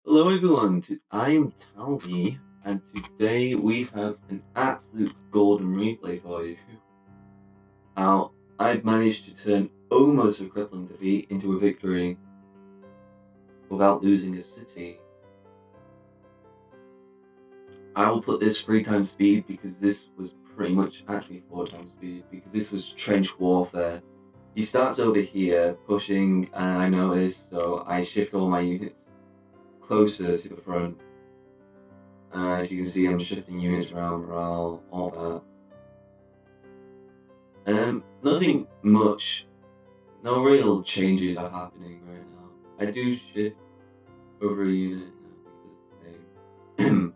Hello everyone, I am Talby, and today we have an absolute golden replay for you. Now, I've managed to turn almost a crippling defeat into a victory without losing a city. I will put this 3 times speed because this was pretty much actually 4 times speed because this was trench warfare. He starts over here pushing, and I notice, so I shift all my units closer to the front. As you can see, I'm shifting units around, morale, all that. Nothing much, no real changes are happening right now. I do shift over a unit now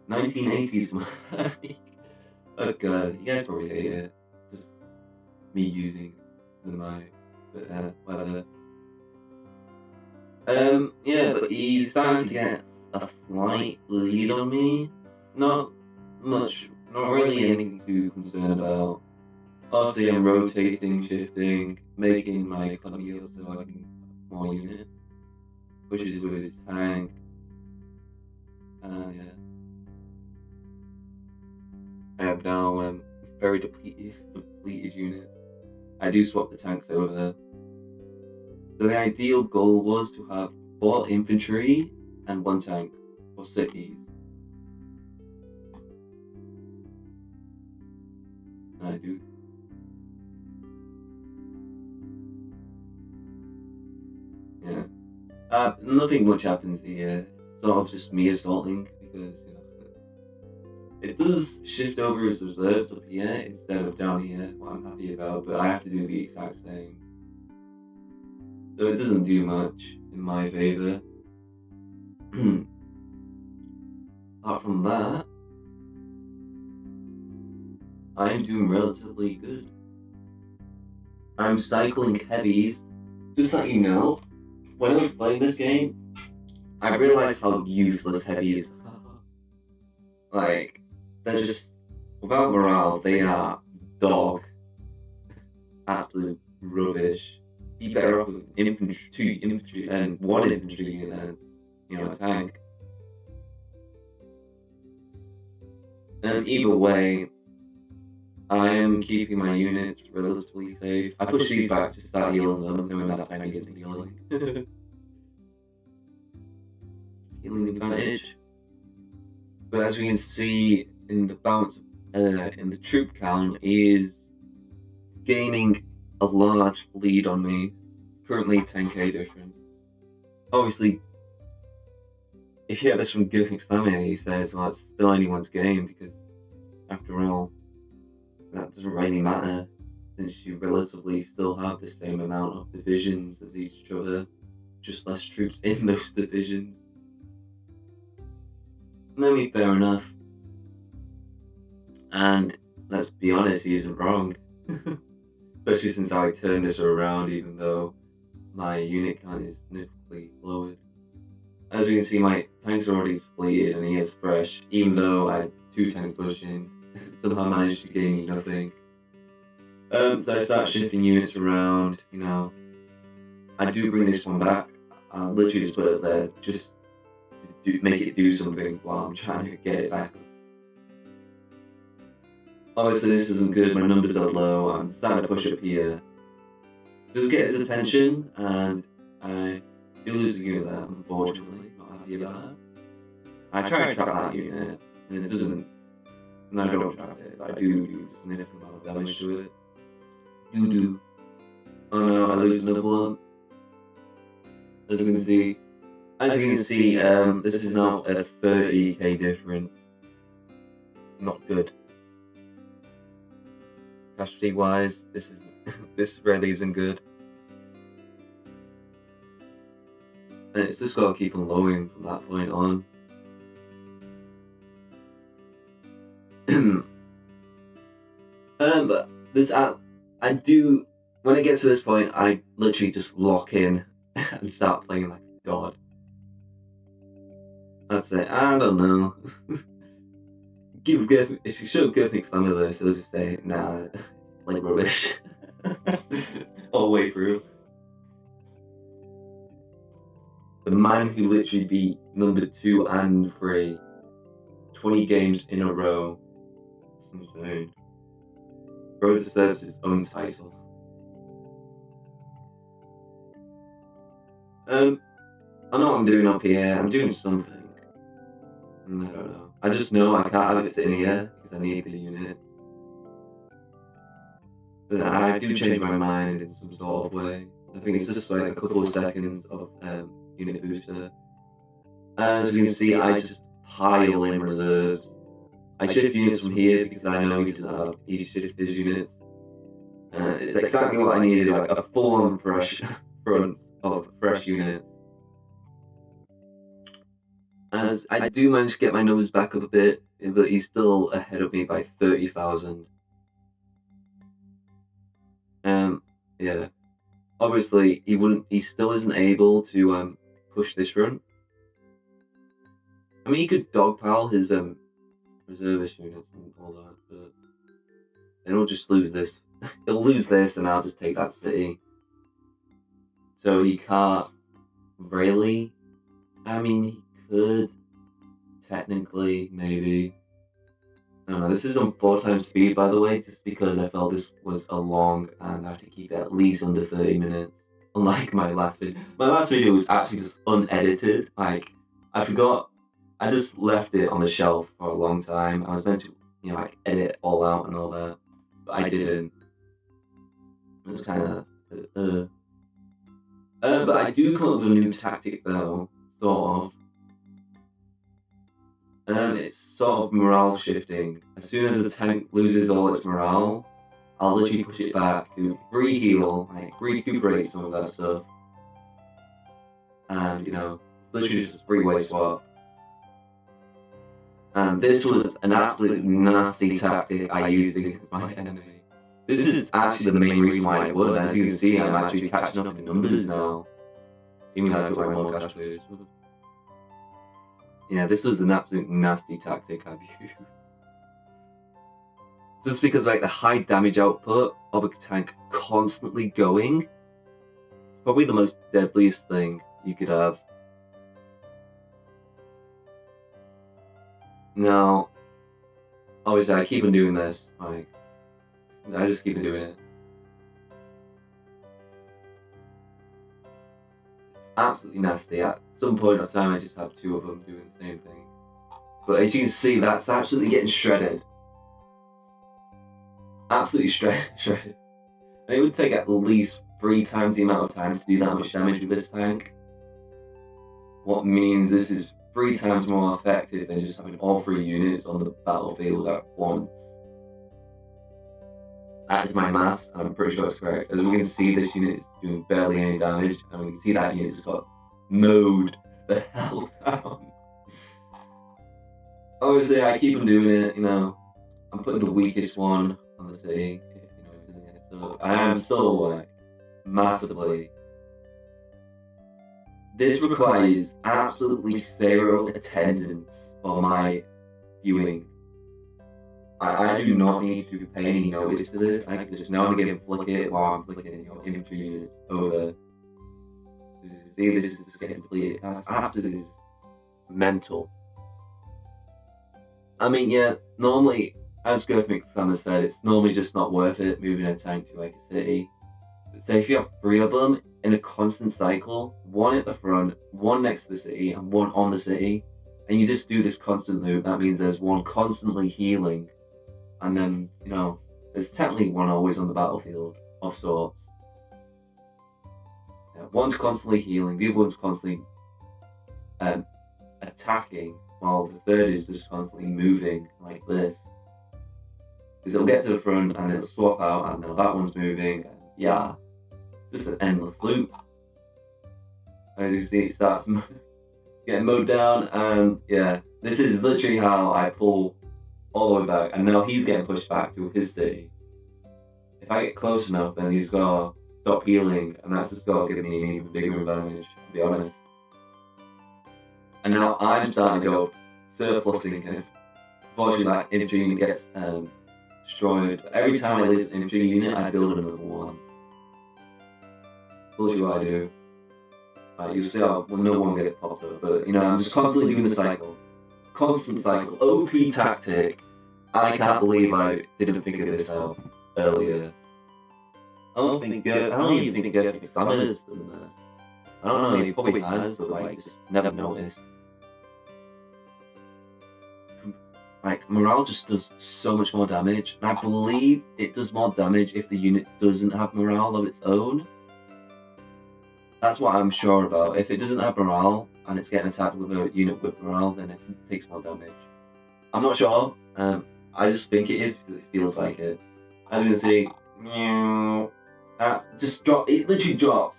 because 1980s. Oh god, you guys probably hate it. Just me using the mic, but whatever. Yeah, but he's starting to get a slight lead on me. Not much, not really anything too concerned about. Obviously, I'm rotating, shifting, making my economy up so I can have more units. Pushes with his tank. Yeah. I have now very depleted units. I do swap the tanks over. So the ideal goal was to have 4 infantry and 1 tank for cities. And I do. Yeah. Nothing much happens here. It's sort of just me assaulting because it does shift over its reserves up here instead of down here, what I'm happy about, but I have to do the exact same. So it doesn't do much in my favour. Apart from that, I'm doing relatively good. I'm cycling heavies. Just to let you know, when I was playing this game, I realised how useless heavies are. Like, they're just, without morale, they are dog. Absolute rubbish. Be better off with infantry, 2 infantry, and 1 infantry unit than, a tank. Either way, I am keeping my units relatively safe. I push these back to start healing them, knowing that time isn't healing. Healing advantage. But as we can see in the balance, in the troop count, is gaining a large lead on me. Currently 10k difference. Obviously, if you get this from Gothic Stamina, he says, well, it's still anyone's game because, after all, that doesn't really matter since you relatively still have the same amount of divisions as each other, just less troops in those divisions. I mean, fair enough. And let's be honest, he isn't wrong. Especially since I turned this around, even though my unit count is significantly lowered. As you can see, my tanks are already depleted and he is fresh, even though I had 2 tanks pushing. Somehow managed to gain nothing. So I start shifting units around, I do bring this one back. I'll literally just put it there, just to make it do something while I'm trying to get it back. Obviously this isn't good, my numbers are low, I'm starting to push up here. Just get his attention, and I do lose a unit there, unfortunately, not happy about that. I try to trap that unit, and it doesn't. No, I don't trap it, but I do significant amount of damage to it. Oh no, I lose another one. As you can see, this is now a 30k difference. Not good. Casualty wise, this really isn't good. And it's just got to keep on lowering from that point on. But this I do, when it gets to this point, I literally just lock in and start playing like a god. That's it. I don't know. If you show Gothic Stamina this, it'll just say, nah, like rubbish. All the way through. The man who literally beat number 2 and 3 20 games in a row. It's insane. Bro deserves his own title. I know what I'm doing up here. I'm doing something. I don't know. I just know I can't have it sitting here because I need the unit. But I do change my mind in some sort of way. I think it's just like a couple of seconds of unit booster. As you can see, I just pile in reserves. I shift units from here because I know he shifts his units. It's exactly what I needed, like a full-on fresh front of fresh units. As I do manage to get my numbers back up a bit, but he's still ahead of me by 30,000. Yeah. Obviously, he still isn't able to push this run. I mean, he could dogpile his reservist units and all that, but then he'll just lose this. He'll lose this, and I'll just take that city. So he can't really. I mean, he could technically, maybe. I don't know. This is on 4 times speed, by the way, just because I felt this was a long and I have to keep it at least under 30 minutes. Unlike my last video. My last video was actually just unedited. Like, I forgot. I just left it on the shelf for a long time. I was meant to, like, edit it all out and all that, but I didn't. It was kind of. But I do come up with a new tactic, though, sort of. It's sort of morale shifting. As soon as the tank loses all its morale, I'll literally push it back to re-heal, like recuperate some of that stuff. And, it's literally just a three-way swap. And this was an absolute nasty tactic I used against my enemy. This is actually the main reason why I won. As you can see, I'm actually catching up in numbers now. Even though I took my more cash players. Yeah, this was an absolute nasty tactic I've used. Just because, like, the high damage output of a tank constantly going is probably the most deadliest thing you could have. Now, obviously, I keep on doing this. Like, I just keep on doing it. It's absolutely nasty. At some point of time, I just have 2 of them doing the same thing. But as you can see, that's absolutely getting shredded. Absolutely shredded. And it would take at least 3 times the amount of time to do that much damage with this tank. What means this is 3 times more effective than just having all 3 units on the battlefield at once. That is my maths, and I'm pretty sure it's correct. As we can see, this unit is doing barely any damage, and we can see that unit just got mowed the hell down. Obviously, I keep on doing it, I'm putting the weakest one on the city, so I am still, like, massively. This requires absolutely 0 attendance for my viewing. I do not need to pay any notice to this. I can just now and again flick it while I'm flicking your infantry units over. See, this is just getting depleted. That's absolutely mental. I mean, yeah, normally, as Griff McFammer said, it's normally just not worth it moving a tank to, like, a city. But say if you have 3 of them in a constant cycle, 1 at the front, 1 next to the city, and 1 on the city, and you just do this constant loop, that means there's 1 constantly healing, and then, there's technically 1 always on the battlefield, of sorts. Yeah, 1's constantly healing, the other 1's constantly attacking, while the 3rd is just constantly moving, like this. Because it'll get to the front, and it'll swap out, and then that one's moving, and yeah. Just an endless loop. As you can see, it starts getting mowed down, and yeah, this is literally how I pull all the way back, and now he's getting pushed back to his city. If I get close enough, then he's got to stop healing, and that's just got to give me an even bigger advantage, to be honest. And now I'm starting to go surplusing him. Unfortunately, that infantry unit gets destroyed, but every time I lose an infantry unit, I build another one. Told you what I do. Like, you'll see how no one get popped up, but you know, I'm just constantly doing the cycle. Constant cycle. OP tactic. I can't believe I didn't figure this out earlier. I don't even think Gertrude Summers done this. I don't know, he probably has, but like, just never noticed. Like, morale just does so much more damage, and I believe it does more damage if the unit doesn't have morale of its own. That's what I'm sure about. If it doesn't have morale, and it's getting attacked with a unit with morale, then it takes more damage. I'm not sure, I just think it is because it feels like it. As you can see, it literally drops,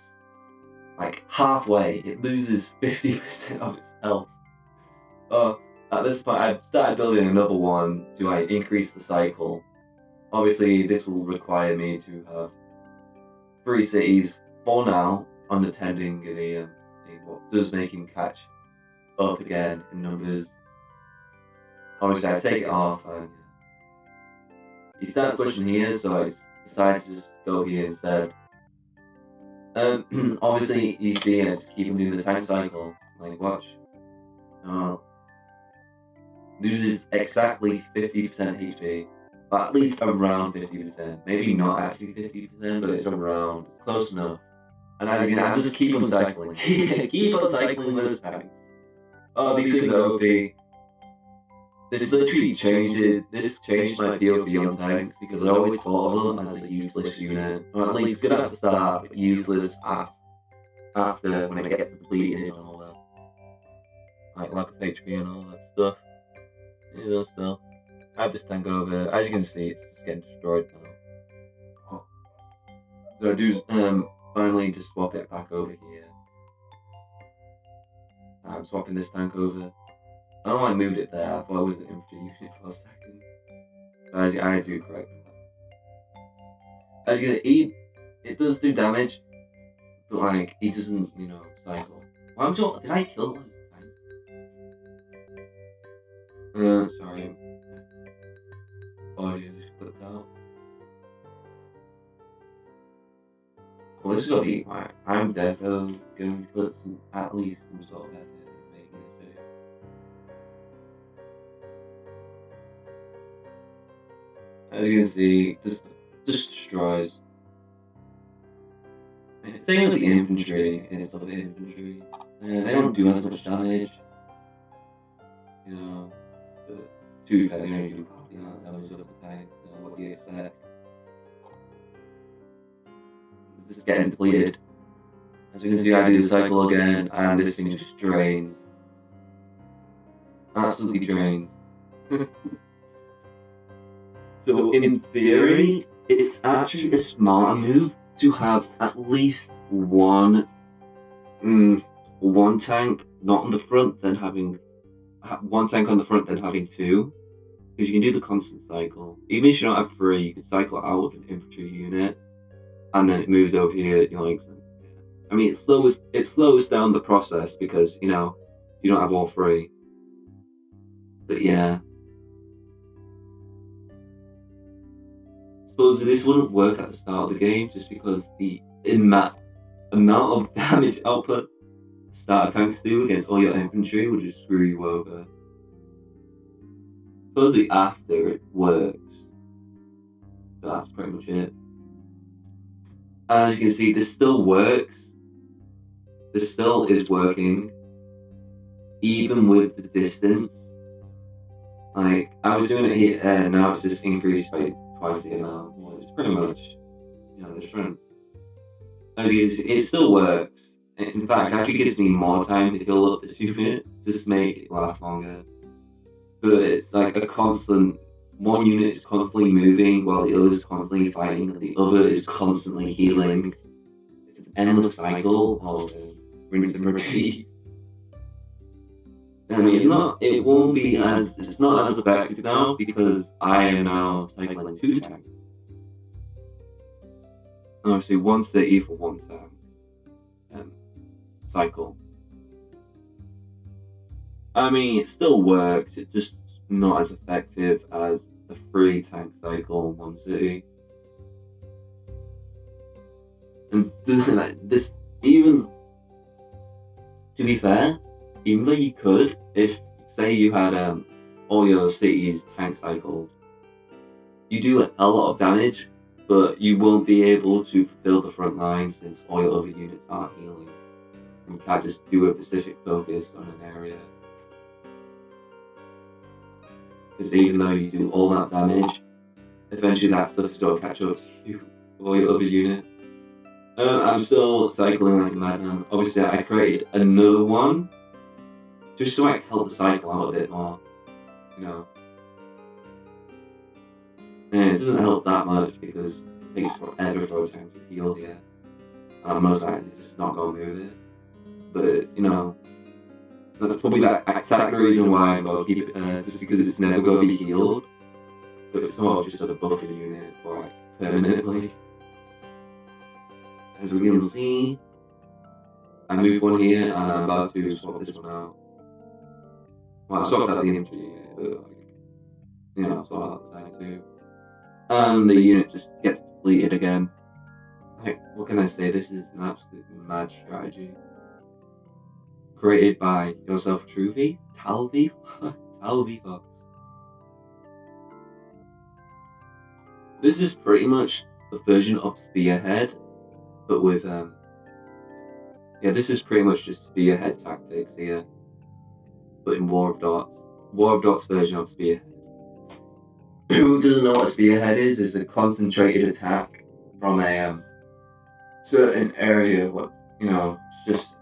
like halfway, it loses 50% of its health. At this point, I've started building another one to like increase the cycle. Obviously, this will require me to have 3 cities for now, unattending what does make him catch up again in numbers. Obviously, I take it off, and he starts pushing here, so I decided to just go here instead. Obviously, you see, I just keep him doing the tank cycle. Like, watch. Loses exactly 50% HP, or at least around 50%. Maybe not actually 50%, but it's around, close enough. And as you can, I just keep on cycling. Keep on cycling those tanks. Oh, these things are OP. This literally changed my feel for young tanks, because I always thought of them as a useless unit. Or at least good at the start, but useless after when it gets depleted and all that. Like lack of HP and all that stuff. You know, still. I have this tank over. As you can see, it's just getting destroyed now. So I do finally just swap it back over here. I'm swapping this tank over. I don't know why I moved it there. I thought it was an infantry unit for a second. But I do correct that. As you can see, it does do damage, but like, he doesn't, you know, cycle. Why did I kill one? Sorry. Oh, you just clicked out. Well, this is gonna be fine. I'm definitely going to put at least some sort of effort in making this video. As you can see, just destroys. Same with the infantry and stuff. The infantry, they don't do as much damage. You know. But to be fair, they only do half the amount of damage of the tank, so what do you expect? It's just getting depleted. As you can see, I do the cycle again, and this thing just drains. Absolutely drains. So in theory, it's actually a smart move to have at least one tank not on the front, then having one tank on the front, then having 2, because you can do the constant cycle. Even if you don't have 3, you can cycle out with an infantry unit, and then it moves over here. You know, I mean, it slows down the process because you know you don't have all 3. But yeah, suppose this wouldn't work at the start of the game just because the amount of damage output starter tanks do against all your infantry will just screw you over. Supposedly after it works, but that's pretty much it. As you can see, this still works. This still is working, even with the distance. Like, I was doing it here, and now it's just increased by twice the amount. Well, it's pretty much, you know, different. As you can see, it still works. In fact, it actually gives me more time to fill up this unit, just to make it last longer. But it's like a constant, one unit is constantly moving while the other is constantly fighting, and the other is constantly healing. It's an endless cycle of rinse and repeat. I mean, it's not as effective now because I am now cycling 2 tanks. Obviously, 1 city for 1 tank. Cycle. I mean, it still works, it's just not as effective as the 3 tank cycle in 1 city. And this, even To be fair, even though you could, if say you had all your cities tank cycled, you do a lot of damage, but you won't be able to fulfill the front line since all your other units aren't healing. And you can't just do a specific focus on an area. Because even though you do all that damage, eventually that stuff is going to catch up to you, all your other units. I'm still cycling like a madman. Obviously, I created another one just so I can help the cycle out a bit more, you know. And it doesn't help that much because it takes forever for a tank to heal here. Most likely just not going to move it. But, you know, that's probably the exact reason why I'm going to keep it, just because it's never going to be healed. But it's sort of just a buffer unit for like permanently. As we can see, I moved one here and I'm about to swap this one out. Well, I swapped out the infantry unit, but like, you know, swap out the side too. And the unit just gets depleted again. Like, what can I say? This is an absolute mad strategy. Created by yourself truly, Talvi Fox. This is pretty much the version of Spearhead, but with yeah, this is pretty much just Spearhead tactics here, but in War of Dots. War of Dots version of Spearhead. Who doesn't know what a Spearhead is? It's a concentrated attack from a certain area. What, you know, just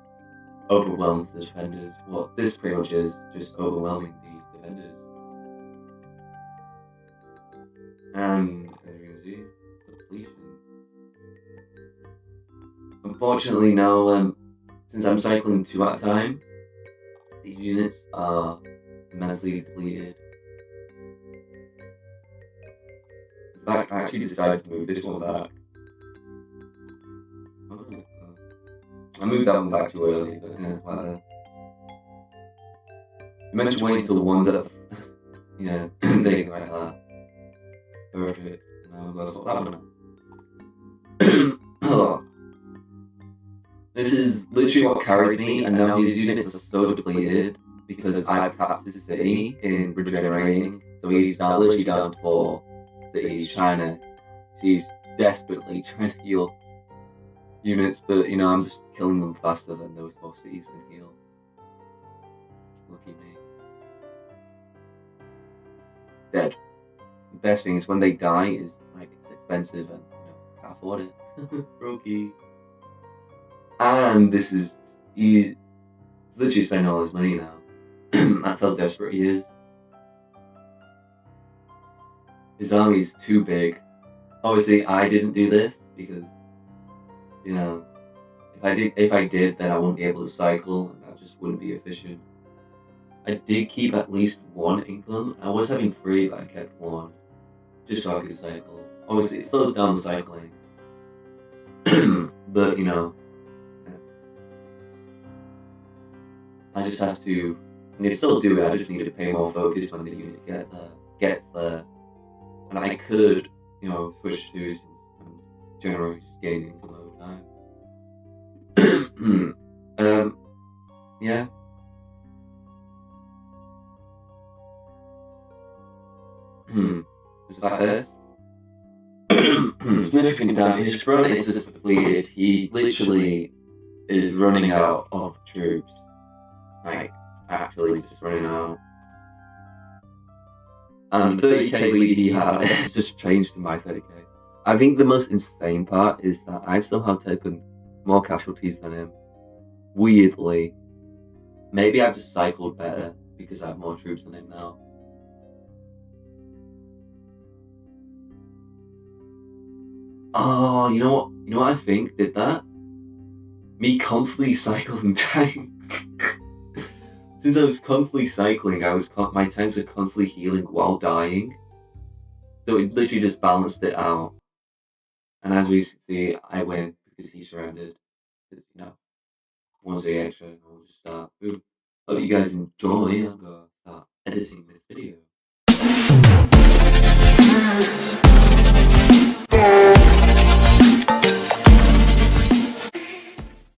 overwhelms the defenders. What this pretty much is, just overwhelming the defenders. And as you can see, depletion. Unfortunately now, since I'm cycling 2 at a time, these units are immensely depleted. In fact, I actually decided to move this one back. I moved that one back too early, but yeah, whatever. You meant to wait until the ones that, yeah, they go like that. Perfect. Now I've got to swap that one out. This is literally what carries me, and now these units are so depleted because I've capped this city in regenerating. So he's now literally down to 4 cities he's desperately trying to heal units, but you know, I'm just killing them faster than those 4 cities can heal. Lucky me. Dead. The best thing is when they die is like it's expensive and you know, can't afford it. Brokey. And this is he's literally spending all his money now. That's how desperate he is. His army's too big. Obviously I didn't do this because, you know, if I did, then I wouldn't be able to cycle, and that just wouldn't be efficient. I did keep at least 1 income. I was having 3, but I kept 1, just so I could cycle. Obviously, it slows down the cycling, but you know, I just have to. I can still do it. I just need to pay more focus when the unit gets there, and I could, you know, switch to and generally just gain income over time. Yeah. Just like this. Significant damage. His front is just depleted. He literally is running out of troops. Like, actually just running out. And the 30k lead he had has just changed to my 30k. I think the most insane part is that I've somehow taken more casualties than him. Weirdly. Maybe I've just cycled better because I have more troops than him now. Oh, you know what I think did that? Me constantly cycling tanks. Since I was constantly cycling, my tanks were constantly healing while dying. So it literally just balanced it out. And as we see, I win because he's surrounded. You know, once the extra, I'll just start. Hope you guys enjoy. I'm gonna start editing